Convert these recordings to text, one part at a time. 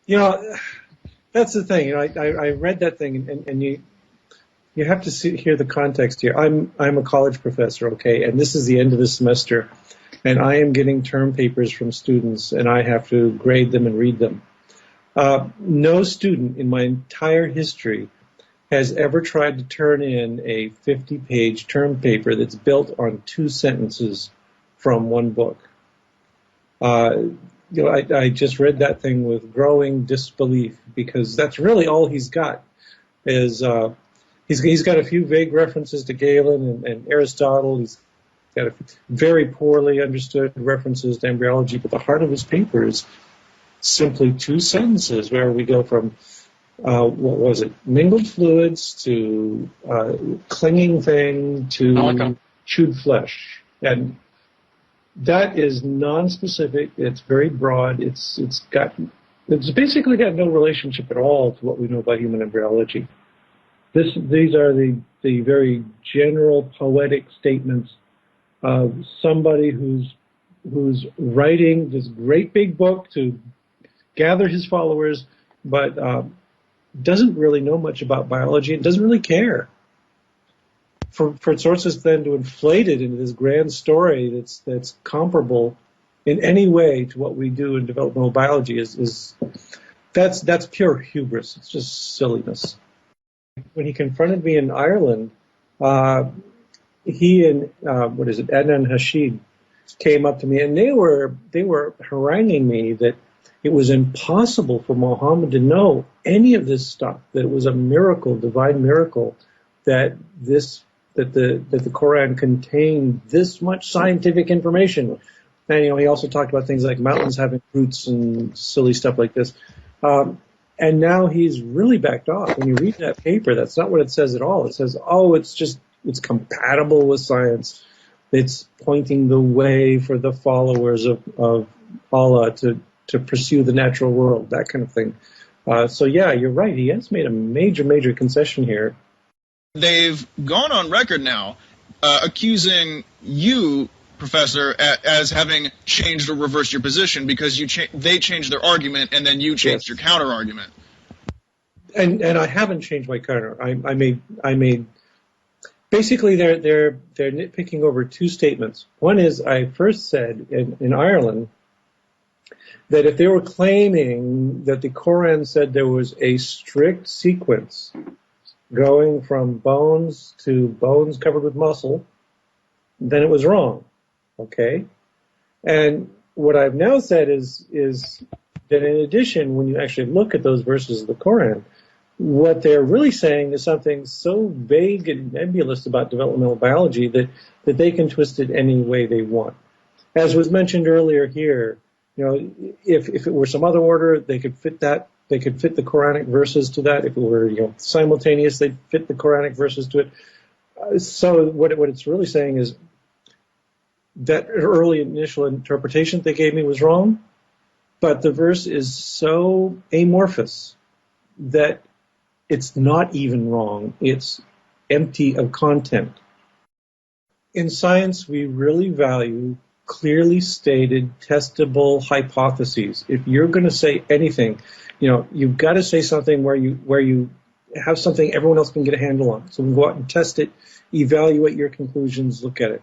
You know, that's the thing. You know, I read that thing, and you have to hear the context here. I'm a college professor, okay, and this is the end of the semester, and I am getting term papers from students, and I have to grade them and read them. No student in my entire history has ever tried to turn in a 50-page term paper that's built on 2 sentences from one book. You know, I just read that thing with growing disbelief, because that's really all he's got. Is he's got a few vague references to Galen and Aristotle. He's got a very poorly understood references to embryology, but the heart of his paper is simply 2 sentences where we go from what was it, mingled fluids to clinging thing to chewed flesh, and that is non-specific. It's very broad. It's basically got no relationship at all to what we know about human embryology. These are the very general poetic statements of somebody who's writing this great big book to gather his followers, but doesn't really know much about biology and doesn't really care. For sources then to inflate it into this grand story that's comparable in any way to what we do in developmental biology that's pure hubris. It's just silliness. When he confronted me in Ireland, he and Adnan Hashid came up to me, and they were haranguing me that it was impossible for Muhammad to know any of this stuff, that it was a miracle, divine miracle, that the Quran contained this much scientific information. And, you know, he also talked about things like mountains having roots and silly stuff like this. And now he's really backed off. When you read that paper, that's not what it says at all. It says, oh, it's compatible with science. It's pointing the way for the followers of Allah to pursue the natural world, that kind of thing. So yeah, you're right. He has made a major concession here. They've gone on record now accusing you, Professor, as having changed or reversed your position because they changed their argument and then you changed your counter argument. And I haven't changed my counter. I made basically they're nitpicking over 2 statements. One is I first said in Ireland that if they were claiming that the Quran said there was a strict sequence going from bones to bones covered with muscle, then it was wrong. Okay? And what I've now said is that in addition, when you actually look at those verses of the Quran, what they're really saying is something so vague and nebulous about developmental biology that they can twist it any way they want. As was mentioned earlier here, you know, if it were some other order, they could fit that. They could fit the Quranic verses to that. If it were, you know, simultaneous, they'd fit the Quranic verses to it. So what it's really saying is that early initial interpretation they gave me was wrong, but the verse is so amorphous that it's not even wrong. It's empty of content. In science, we really value clearly stated, testable hypotheses. If you're going to say anything, you know, you've got to say something where you have something everyone else can get a handle on. So we can go out and test it, evaluate your conclusions, look at it.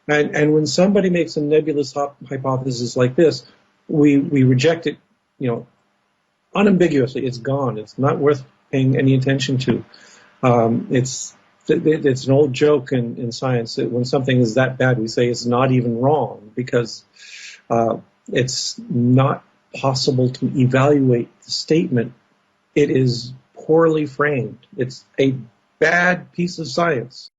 And when somebody makes a nebulous hypothesis like this, we reject it, you know, unambiguously. It's gone. It's not worth paying any attention to. It's an old joke in science that when something is that bad, we say it's not even wrong because it's not possible to evaluate the statement. It is poorly framed. It's a bad piece of science.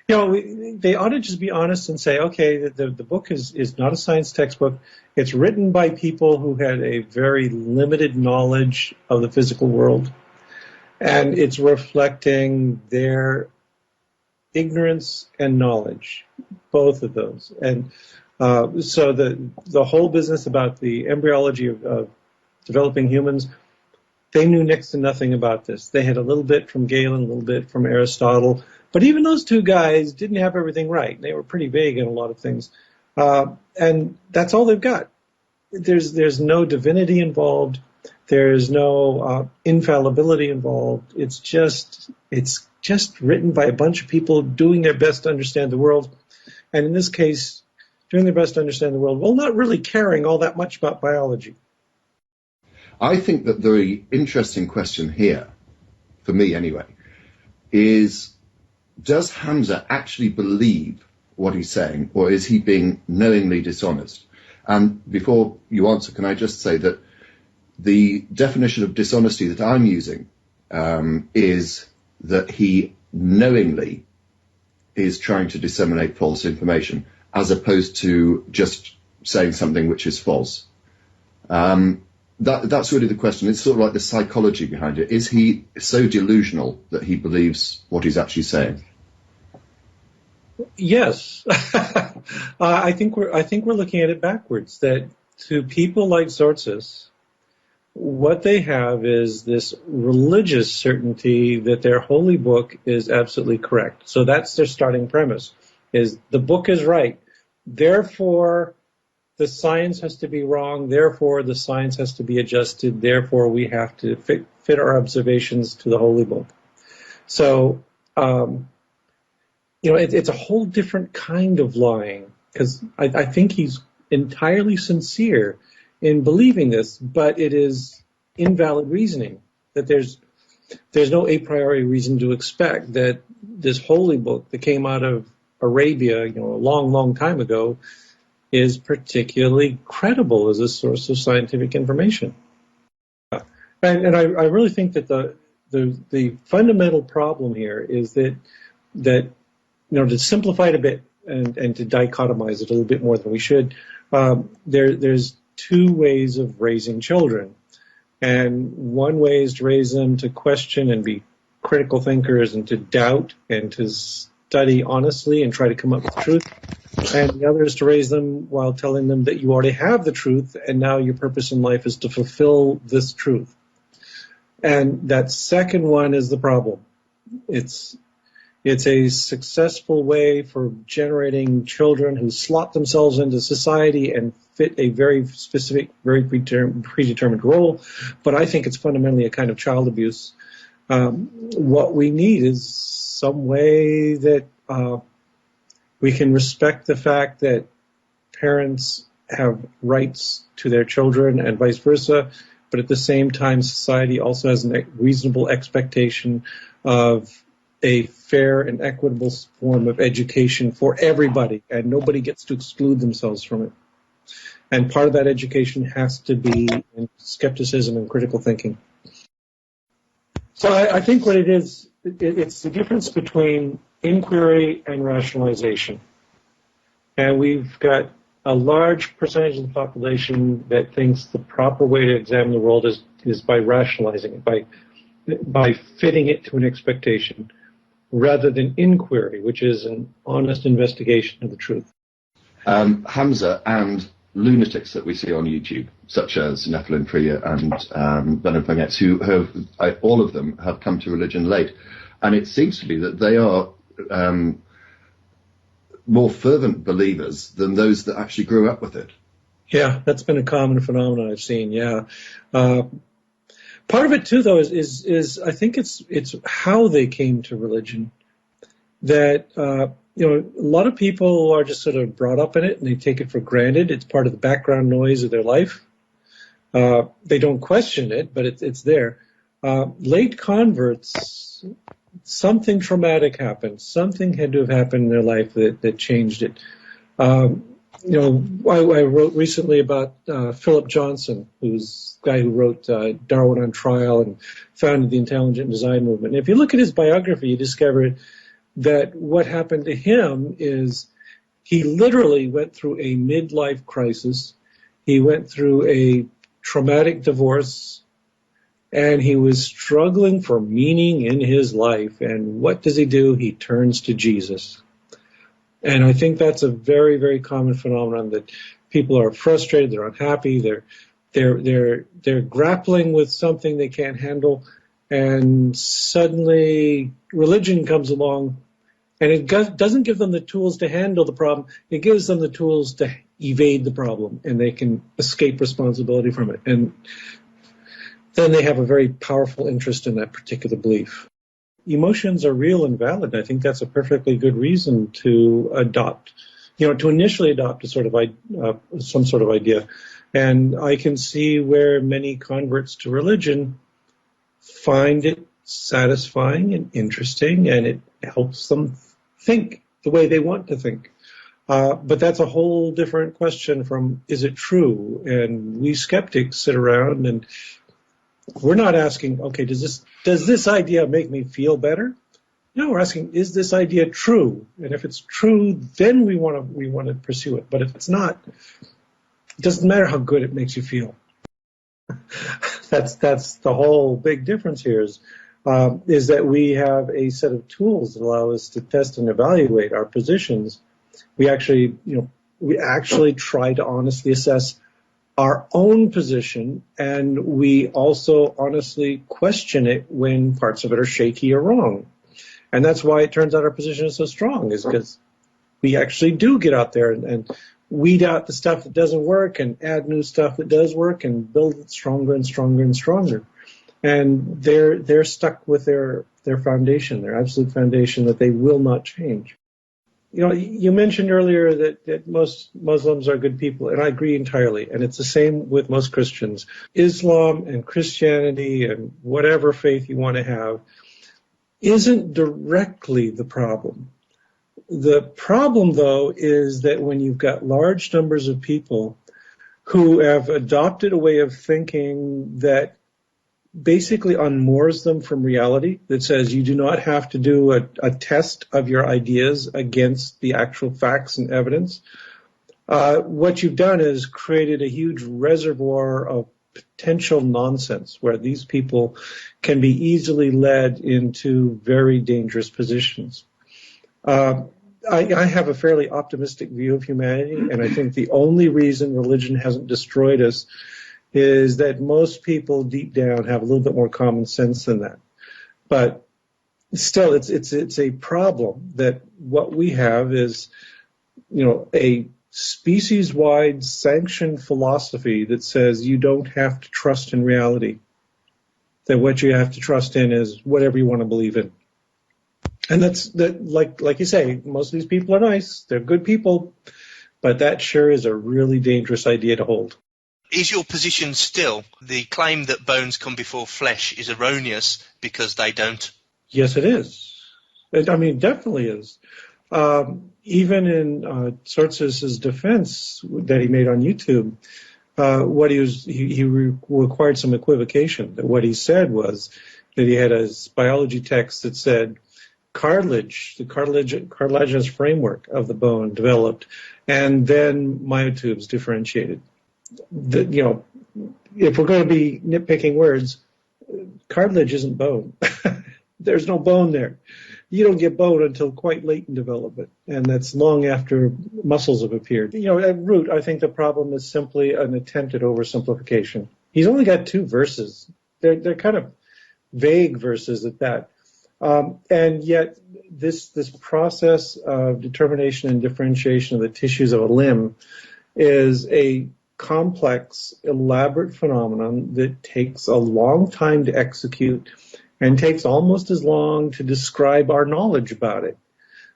You know, they ought to just be honest and say, okay, the book is not a science textbook. It's written by people who had a very limited knowledge of the physical world, and it's reflecting their ignorance and knowledge, both of those. And so the whole business about the embryology of developing humans, they knew next to nothing about this. They had a little bit from Galen, a little bit from Aristotle, but even those 2 guys didn't have everything right. They were pretty vague in a lot of things. And that's all they've got. There's no divinity involved. There's no infallibility involved. It's just written by a bunch of people doing their best to understand the world, and in this case, doing their best to understand the world while not really caring all that much about biology. I think that the interesting question here, for me anyway, is does Hamza actually believe what he's saying, or is he being knowingly dishonest? And before you answer, can I just say that the definition of dishonesty that I'm using is that he knowingly is trying to disseminate false information, as opposed to just saying something which is false. That's really the question. It's sort of like the psychology behind it. Is he so delusional that he believes what he's actually saying? Yes, I think we're looking at it backwards. That to people like Zortzis, what they have is this religious certainty that their holy book is absolutely correct. So that's their starting premise: is the book is right. Therefore, the science has to be wrong. Therefore, the science has to be adjusted. Therefore, we have to fit our observations to the holy book. So. It's a whole different kind of lying, because I think he's entirely sincere in believing this, but it is invalid reasoning. That there's no a priori reason to expect that this holy book that came out of Arabia, a long, long time ago, is particularly credible as a source of scientific information. And I really think that the fundamental problem here is that to simplify it a bit and to dichotomize it a little bit more than we should, there's two ways of raising children. And one way is to raise them to question and be critical thinkers and to doubt and to study honestly and try to come up with truth. And the other is to raise them while telling them that you already have the truth and now your purpose in life is to fulfill this truth. And that second one is the problem. It's a successful way for generating children who slot themselves into society and fit a very specific, very predetermined role. But I think it's fundamentally a kind of child abuse. What we need is some way that we can respect the fact that parents have rights to their children and vice versa, but at the same time, society also has a reasonable expectation of a fair and equitable form of education for everybody, and nobody gets to exclude themselves from it. And part of that education has to be in skepticism and critical thinking. So I think what it is, it's the difference between inquiry and rationalization. And we've got a large percentage of the population that thinks the proper way to examine the world is by rationalizing it, by fitting it to an expectation, rather than inquiry, which is an honest investigation of the truth. Hamza and lunatics that we see on YouTube, such as Nephilim Priya and Bernard Baguettes, who have, all of them have come to religion late. And it seems to be that they are more fervent believers than those that actually grew up with it. Yeah, that's been a common phenomenon I've seen, yeah. Part of it, too, though, is I think it's how they came to religion. That, a lot of people are just sort of brought up in it and they take it for granted. It's part of the background noise of their life. They don't question it, but it's there. Late converts, something traumatic happened. Something had to have happened in their life that changed it. I wrote recently about Philip Johnson, who's the guy who wrote Darwin on Trial and founded the intelligent design movement. And if you look at his biography, you discover that what happened to him is he literally went through a midlife crisis. He went through a traumatic divorce, and he was struggling for meaning in his life. And what does he do? He turns to Jesus. And I think that's a very, very common phenomenon, that people are frustrated, they're unhappy, they're grappling with something they can't handle, and suddenly religion comes along, and it doesn't give them the tools to handle the problem. It gives them the tools to evade the problem, and they can escape responsibility from it. And then they have a very powerful interest in that particular belief. Emotions are real and valid. I think that's a perfectly good reason to adopt, to initially adopt a sort of some sort of idea. And I can see where many converts to religion find it satisfying and interesting, and it helps them think the way they want to think. But that's a whole different question from, is it true? And we skeptics sit around and we're not asking, okay, does this idea make me feel better? No, we're asking, is this idea true? And if it's true, then we want to pursue it. But if it's not, it doesn't matter how good it makes you feel. That's the whole big difference here is that we have a set of tools that allow us to test and evaluate our positions. We actually try to honestly assess our own position, and we also honestly question it when parts of it are shaky or wrong. And that's why it turns out our position is so strong, is because we actually do get out there and weed out the stuff that doesn't work and add new stuff that does work and build it stronger and stronger and stronger. And they're stuck with their foundation, their absolute foundation that they will not change. You mentioned earlier that most Muslims are good people, and I agree entirely. And it's the same with most Christians. Islam and Christianity and whatever faith you want to have isn't directly the problem. The problem, though, is that when you've got large numbers of people who have adopted a way of thinking that basically unmoors them from reality, that says you do not have to do a test of your ideas against the actual facts and evidence, what you've done is created a huge reservoir of potential nonsense where these people can be easily led into very dangerous positions. I have a fairly optimistic view of humanity, and I think the only reason religion hasn't destroyed us is that most people deep down have a little bit more common sense than that. But still, it's a problem that what we have is, a species-wide sanctioned philosophy that says you don't have to trust in reality. That what you have to trust in is whatever you want to believe in. And like you say, most of these people are nice, they're good people, but that sure is a really dangerous idea to hold. Is your position still the claim that bones come before flesh is erroneous because they don't? Yes, it is. It definitely is. Even in Sortz's defense that he made on YouTube, he required some equivocation. That what he said was that he had a biology text that said the cartilaginous framework of the bone developed, and then myotubes differentiated. If we're going to be nitpicking words, cartilage isn't bone. There's no bone there. You don't get bone until quite late in development, and that's long after muscles have appeared. At root, I think the problem is simply an attempt at oversimplification. He's only got 2 verses. They're kind of vague verses at that. And yet this process of determination and differentiation of the tissues of a limb is a complex, elaborate phenomenon that takes a long time to execute and takes almost as long to describe our knowledge about it.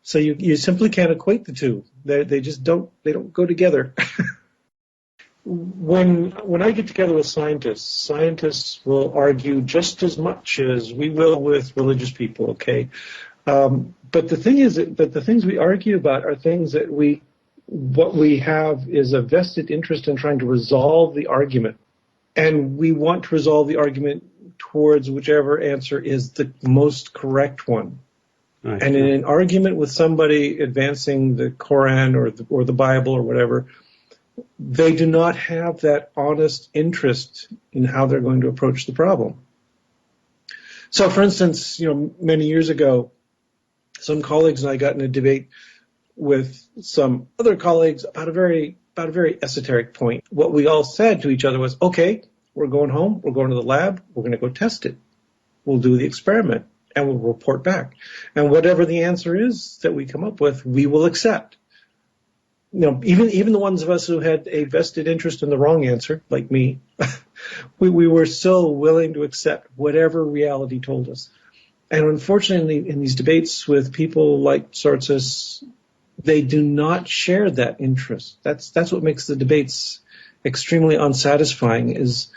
So you simply can't equate the two. They just don't go together. When I get together with scientists will argue just as much as we will with religious people, okay? But the thing is that the things we argue about are things that what we have is a vested interest in trying to resolve the argument. And we want to resolve the argument towards whichever answer is the most correct one. Right. And in an argument with somebody advancing the Quran or the Bible or whatever, they do not have that honest interest in how they're going to approach the problem. So, for instance, many years ago, some colleagues and I got in a debate with some other colleagues about a very esoteric point. What we all said to each other was, okay, we're going home, we're going to the lab, we're going to go test it. We'll do the experiment, and we'll report back. And whatever the answer is that we come up with, we will accept. even the ones of us who had a vested interest in the wrong answer, like me, we were so willing to accept whatever reality told us. And unfortunately, in these debates with people like Sortsis, they do not share that interest. That's what makes the debates extremely unsatisfying, is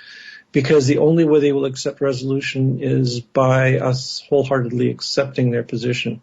because the only way they will accept resolution is by us wholeheartedly accepting their position.